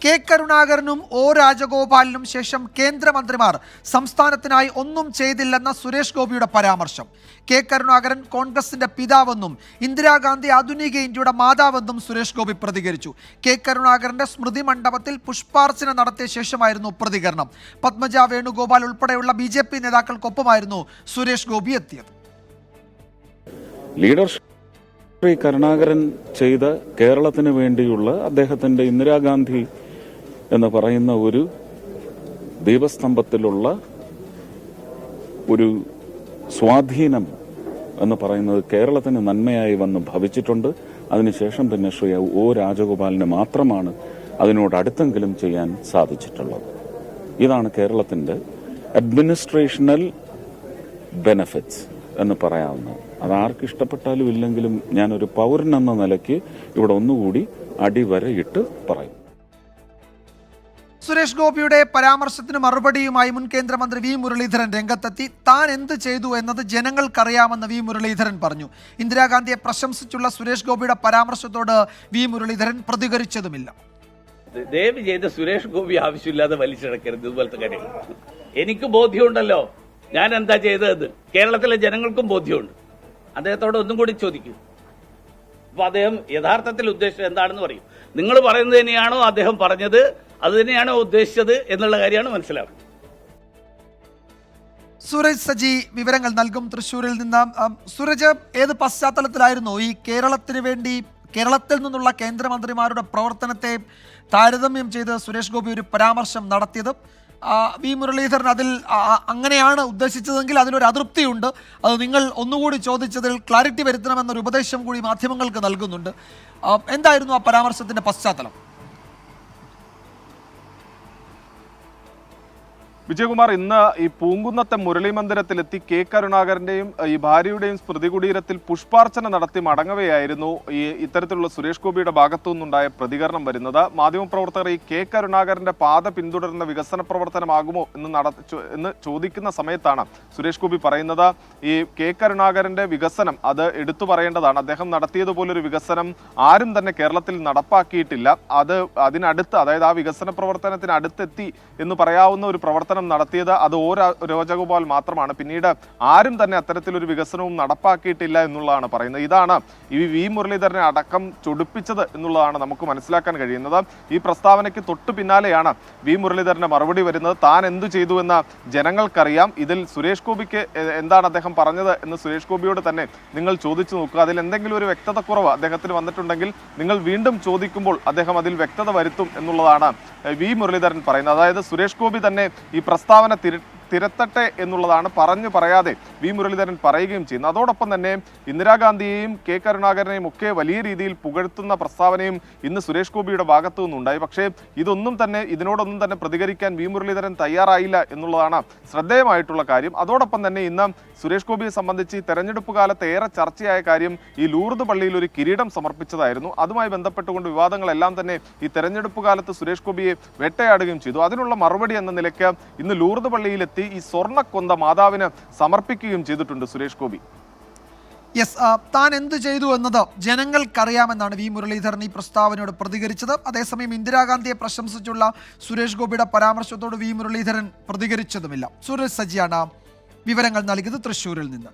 K കരുണാകരനും O രാജഗോപാലിനും ശേഷം കേന്ദ്രമന്ത്രിമാർ സംസ്ഥാനത്തിനായി ഒന്നും ചെയ്തില്ലെന്ന സുരേഷ് ഗോപിയുടെ പരാമർശം. കെ കരുണാകരൻ കോൺഗ്രസിന്റെ പിതാവെന്നും ഇന്ദിരാഗാന്ധി ആധുനിക ഇന്ത്യയുടെ മാതാവെന്നും സുരേഷ് ഗോപി പ്രതികരിച്ചു. കെ കരുണാകരന്റെ സ്മൃതി മണ്ഡപത്തിൽ പുഷ്പാർച്ചന നടത്തിയ ശേഷമായിരുന്നു പ്രതികരണം. പത്മജ വേണുഗോപാൽ ഉൾപ്പെടെയുള്ള BJP നേതാക്കൾക്കൊപ്പമായിരുന്നു സുരേഷ് ഗോപി എത്തിയത്. ശ്രീ കരുണാകരൻ ചെയ്ത കേരളത്തിന് വേണ്ടിയുള്ള അദ്ദേഹത്തിന്റെ ഇന്ദിരാഗാന്ധി എന്ന് പറയുന്ന ഒരു ദീപസ്തംഭത്തിലുള്ള ഒരു സ്വാധീനം എന്ന് പറയുന്നത് കേരളത്തിന് നന്മയായി വന്ന് ഭവിച്ചിട്ടുണ്ട്. അതിനുശേഷം പിന്നെ ശ്രീ ഒ രാജഗോപാലിന് മാത്രമാണ് അതിനോട് അടുത്തെങ്കിലും ചെയ്യാൻ സാധിച്ചിട്ടുള്ളത്. ഇതാണ് കേരളത്തിന്റെ അഡ്മിനിസ്ട്രേഷണൽ ബെനഫിറ്റ്സ് എന്ന് പറയാവുന്നത്. അത് ആർക്ക് ഇഷ്ടപ്പെട്ടാലും ഇല്ലെങ്കിലും ഞാനൊരു പൗരൻ എന്ന നിലയ്ക്ക് ഇവിടെ ഒന്നുകൂടി അടിവരയിട്ട് പറയും. സുരേഷ് ഗോപിയുടെ പരാമർശത്തിന് മറുപടിയുമായി മുൻ കേന്ദ്രമന്ത്രി വി മുരളീധരൻ രംഗത്തെത്തി. താൻ എന്ത് ചെയ്തു എന്നത് ജനങ്ങൾക്കറിയാമെന്ന് വി മുരളീധരൻ പറഞ്ഞു. ഇന്ദിരാഗാന്ധിയെ പ്രശംസിച്ചുള്ള സുരേഷ് ഗോപിയുടെ പരാമർശത്തോട് വി മുരളീധരൻ പ്രതികരിച്ചതുമില്ല. ദയവ് ചെയ്ത് സുരേഷ് ഗോപി ആവശ്യമില്ലാതെ വലിച്ചിടക്കരുത് ഇതുപോലത്തെ കാര്യങ്ങൾ. എനിക്ക് ബോധ്യമുണ്ടല്ലോ ഞാൻ എന്താ ചെയ്തത്. കേരളത്തിലെ ജനങ്ങൾക്കും ബോധ്യമുണ്ട്. അദ്ദേഹത്തോട് ഒന്നും കൂടി ചോദിക്കും. അപ്പൊ അദ്ദേഹം യഥാർത്ഥത്തിൽ ഉദ്ദേശിച്ചത് എന്താണെന്ന് പറയും. നിങ്ങൾ പറയുന്നത് തന്നെയാണോ അദ്ദേഹം പറഞ്ഞത്, അത് തന്നെയാണോ ഉദ്ദേശിച്ചത് എന്നുള്ള കാര്യമാണ് മനസ്സിലാവുന്നത്. സൂരജ് സജി വിവരങ്ങൾ നൽകും തൃശ്ശൂരിൽ നിന്ന്. സൂരജ്, ഏത് പശ്ചാത്തലത്തിലായിരുന്നു ഈ കേരളത്തിന് വേണ്ടി കേരളത്തിൽ നിന്നുള്ള കേന്ദ്രമന്ത്രിമാരുടെ പ്രവർത്തനത്തെ താരതമ്യം ചെയ്ത് സുരേഷ് ഗോപി ഒരു പരാമർശം നടത്തിയത്? വി മുരളീധരൻ അതിൽ അങ്ങനെയാണ് ഉദ്ദേശിച്ചതെങ്കിൽ അതിലൊരു അതൃപ്തിയുണ്ട്. അത് നിങ്ങൾ ഒന്നുകൂടി ചോദിച്ചതിൽ ക്ലാരിറ്റി വരുത്തണമെന്നൊരു ഉപദേശം കൂടി മാധ്യമങ്ങൾക്ക് നൽകുന്നുണ്ട്. എന്തായിരുന്നു ആ പരാമർശത്തിന്റെ പശ്ചാത്തലം? വിജയകുമാർ, ഇന്ന് ഈ പൂങ്കുന്നത്തെ മുരളി മന്ദിരത്തിലെത്തി കെ കരുണാകരന്റെയും ഈ ഭാര്യയുടെയും സ്മൃതി കുടീരത്തിൽ പുഷ്പാർച്ചന നടത്തി മടങ്ങവെയായിരുന്നു ഈ ഇത്തരത്തിലുള്ള സുരേഷ് ഗോപിയുടെ ഭാഗത്തു നിന്നുണ്ടായ പ്രതികരണം വരുന്നത്. മാധ്യമപ്രവർത്തകർ ഈ കെ കരുണാകരന്റെ പാത പിന്തുടരുന്ന വികസന പ്രവർത്തനമാകുമോ എന്ന് ചോദിക്കുന്ന സമയത്താണ് സുരേഷ് ഗോപി പറയുന്നത്, ഈ കെ കരുണാകരന്റെ വികസനം അത് എടുത്തു പറയേണ്ടതാണ്. അദ്ദേഹം നടത്തിയതുപോലൊരു വികസനം ആരും തന്നെ കേരളത്തിൽ നടപ്പാക്കിയിട്ടില്ല. അത് അതിനടുത്ത്, അതായത് ആ വികസന പ്രവർത്തനത്തിന് അടുത്തെത്തി എന്ന് പറയാവുന്ന ഒരു പ്രവർത്തനം നടത്തിയത് അത് ഒ രാജഗോപാൽ മാത്രമാണ്. പിന്നീട് ആരും തന്നെ അത്തരത്തിലൊരു വികസനവും നടപ്പാക്കിയിട്ടില്ല എന്നുള്ളതാണ് പറയുന്നത്. ഇതാണ് ഈ വി മുരളീധരനെ അടക്കം ചൊടിപ്പിച്ചത് എന്നുള്ളതാണ് നമുക്ക് മനസ്സിലാക്കാൻ കഴിയുന്നത്. ഈ പ്രസ്താവനയ്ക്ക് തൊട്ടു പിന്നാലെയാണ് വി മുരളീധരന്റെ മറുപടി വരുന്നത്. താൻ എന്തു ചെയ്തു എന്ന് ജനങ്ങൾക്കറിയാം. ഇതിൽ സുരേഷ് ഗോപിക്ക് എന്താണ് അദ്ദേഹം പറഞ്ഞത് എന്ന് സുരേഷ് ഗോപിയോട് തന്നെ നിങ്ങൾ ചോദിച്ചു നോക്കുക. അതിൽ എന്തെങ്കിലും ഒരു വ്യക്തതക്കുറവ് അദ്ദേഹത്തിന് വന്നിട്ടുണ്ടെങ്കിൽ നിങ്ങൾ വീണ്ടും ചോദിക്കുമ്പോൾ അദ്ദേഹം അതിൽ വ്യക്തത വരുത്തും എന്നുള്ളതാണ് വി മുരളീധരൻ പറയുന്നത്. അതായത് സുരേഷ് ഗോപി തന്നെ ഈ പ്രസ്താവന തിരുത്തട്ടെ എന്നുള്ളതാണ് പറഞ്ഞു പറയാതെ വി മുരളീധരൻ പറയുകയും ചെയ്യുന്നത്. അതോടൊപ്പം തന്നെ ഇന്ദിരാഗാന്ധിയെയും കെ കരുണാകരനെയും ഒക്കെ വലിയ രീതിയിൽ പുകഴ്ത്തുന്ന പ്രസ്താവനയും ഇന്ന് സുരേഷ് ഗോപിയുടെ ഭാഗത്തു നിന്നുണ്ടായി. പക്ഷേ ഇതിനോടൊന്നും തന്നെ പ്രതികരിക്കാൻ വി മുരളീധരൻ തയ്യാറായില്ല എന്നുള്ളതാണ് ശ്രദ്ധേയമായിട്ടുള്ള കാര്യം. അതോടൊപ്പം തന്നെ ഇന്ന് സുരേഷ് ഗോപിയെ സംബന്ധിച്ച് തെരഞ്ഞെടുപ്പ് കാലത്ത് ഏറെ ചർച്ചയായ കാര്യം ഈ ലൂർദ് പള്ളിയിൽ ഒരു കിരീടം സമർപ്പിച്ചതായിരുന്നു. അതുമായി ബന്ധപ്പെട്ടുകൊണ്ട് വിവാദങ്ങളെല്ലാം തന്നെ ഈ തെരഞ്ഞെടുപ്പ് കാലത്ത് സുരേഷ് ഗോപിയെ വേട്ടയാടുകയും ചെയ്തു. അതിനുള്ള മറുപടി എന്ന നിലയ്ക്ക് ഇന്ന് ലൂർദ് പള്ളിയിലെത്തി ഈ സ്വർണ്ണക്കൊന്ത മാതാവിന് സമർപ്പിക്കുകയും ചെയ്തിട്ടുണ്ട് സുരേഷ് ഗോപി. താൻ എന്ത് ചെയ്തു എന്നത് ജനങ്ങൾക്കറിയാമെന്നാണ് വി മുരളീധരൻ ഈ പ്രസ്താവനയോട് പ്രതികരിച്ചത്. അതേസമയം ഇന്ദിരാഗാന്ധിയെ പ്രശംസിച്ചുള്ള സുരേഷ് ഗോപിയുടെ പരാമർശത്തോട് വി മുരളീധരൻ പ്രതികരിച്ചതുമില്ല. സൂരജ് സജിയാണ് വിവരങ്ങൾ നൽകിയത് തൃശ്ശൂരിൽ നിന്ന്.